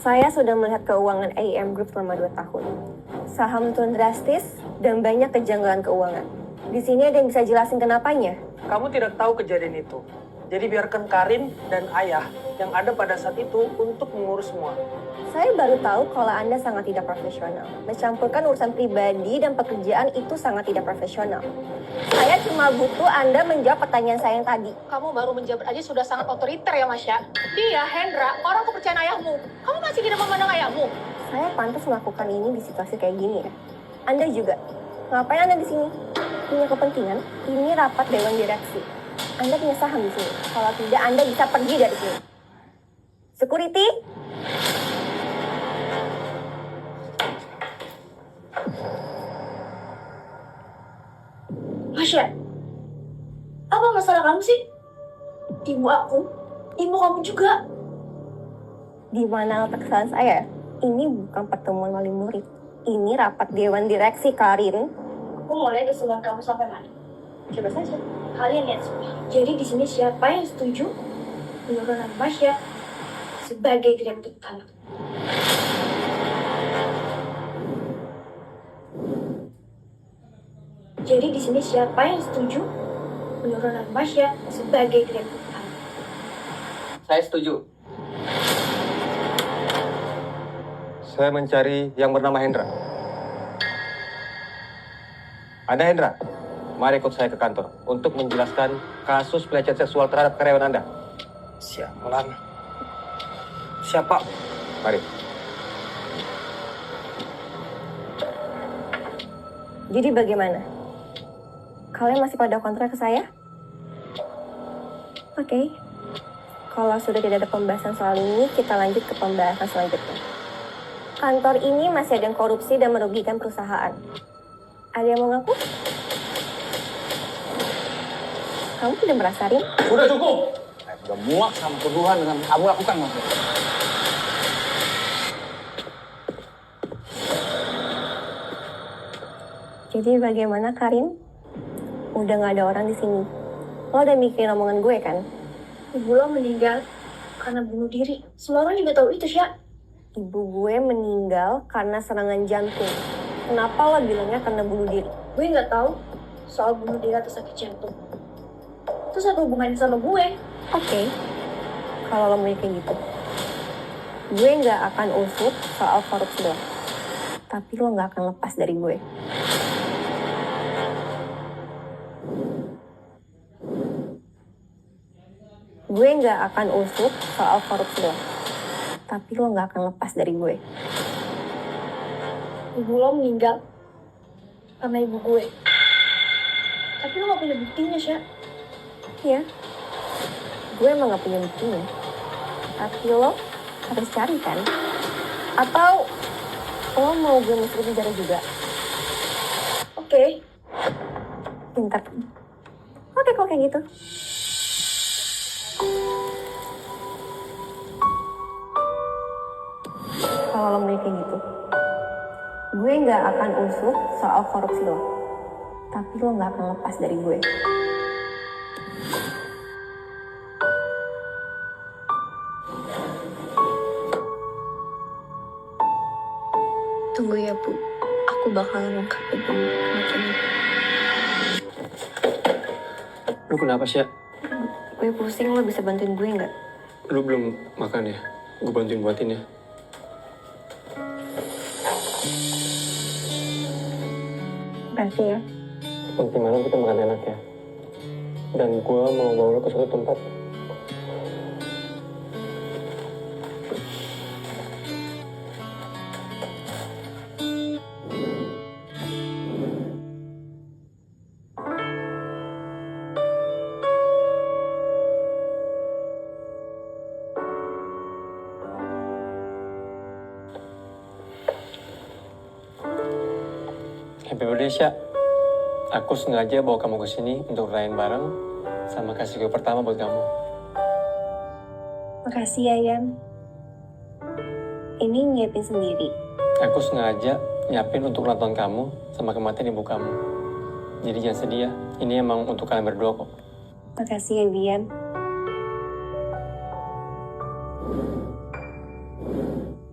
Saya sudah melihat keuangan AEM Group selama 2 tahun. Saham turun drastis dan banyak kejanggalan keuangan. Di sini ada yang bisa jelasin kenapanya? Kamu tidak tahu kejadian itu. Jadi biarkan Karin dan Ayah yang ada pada saat itu untuk mengurus semua. Saya baru tahu kalau Anda sangat tidak profesional. Mencampurkan urusan pribadi dan pekerjaan itu sangat tidak profesional. Saya cuma butuh Anda menjawab pertanyaan saya yang tadi. Kamu baru menjabat aja sudah sangat otoriter ya, Masya. Dia, Hendra, orang kepercayaan ayahmu. Kamu masih tidak memandang ayahmu? Saya pantas melakukan ini di situasi kayak gini ya. Anda juga. Ngapain Anda di sini? Punya kepentingan? Ini rapat dewan direksi. Anda punya saham di sini. Kalau tidak, Anda bisa pergi dari sini. Security? Masya, apa masalah kamu sih? Ibu aku, ibu kamu juga. Di mana letak kesalahan saya? Ini bukan pertemuan wali murid. Ini rapat dewan direksi, Karin. Aku mau lihat keseluruhan kamu sampai mana. Coba saja, kalian lihat semua. Jadi di sini siapa yang setuju penurunan Masya sebagai direktur utama? Jadi di sini siapa yang setuju penurunan Masya sebagai direktur utama? Saya setuju. Saya mencari yang bernama Hendra. Anda Hendra? Mari ikut saya ke kantor untuk menjelaskan kasus pelecehan seksual terhadap karyawan Anda. Sialan. Siapa? Mari. Jadi bagaimana? Kalian masih pada kontrak ke saya? Oke. Kalau sudah tidak ada pembahasan soal ini, kita lanjut ke pembahasan selanjutnya. Kantor ini masih ada yang korupsi dan merugikan perusahaan. Ada yang mau ngaku? Kamu tidak merasa, Rin? Udah cukup. Saya udah muak sama tuduhan dengan kamu lakukan, Mas. Jadi bagaimana, Karin? Udah nggak ada orang di sini. Lo udah mikirin omongan gue kan? Ibu lo meninggal karena bunuh diri. Semua orang juga tahu itu, Sya. Ibu gue meninggal karena serangan jantung. Kenapa lo bilangnya karena bunuh diri? Gue nggak tahu soal bunuh diri atau sakit jantung. Terus apa hubungannya sama gue? Oke. Kalau lo mau kayak gitu. Gue nggak akan usut soal korupsi lo. Tapi lo nggak akan lepas dari gue. Gue nggak akan usut soal korupsi lo. Tapi lo nggak akan lepas dari gue. Ibu lo meninggal karena ibu gue. Tapi lo gak punya buktinya, Sya. Iya. Gue emang nggak punya buktinya. Tapi lo harus cari kan? Atau lo mau gue masuk penjara juga? Oke. Pintar. Oke, kalau kayak gitu. Kalau lo mau kayak gitu, gue nggak akan usut soal korupsi lo. Tapi lo nggak akan lepas dari gue. Tunggu ya, Bu. Aku bakal ngungkapin kematian ibu. Lu kenapa sih? Gue pusing, lo bisa bantuin gue nggak? Lu belum makan ya? Gue bantuin buatin ya. Makasih ya. Nanti malam kita makan enak ya. Dan gue mau bawa lu ke suatu tempat. Happy birthday, Sya. Aku sengaja bawa kamu ke sini untuk rayain bareng sama kasih gue pertama buat kamu. Makasih ya, Yan. Ini nyiapin sendiri. Aku sengaja nyiapin untuk ulang tahun kamu sama kematian ibu kamu. Jadi jangan sedih ya. Ini emang untuk kalian berdua kok. Makasih ya, Bian.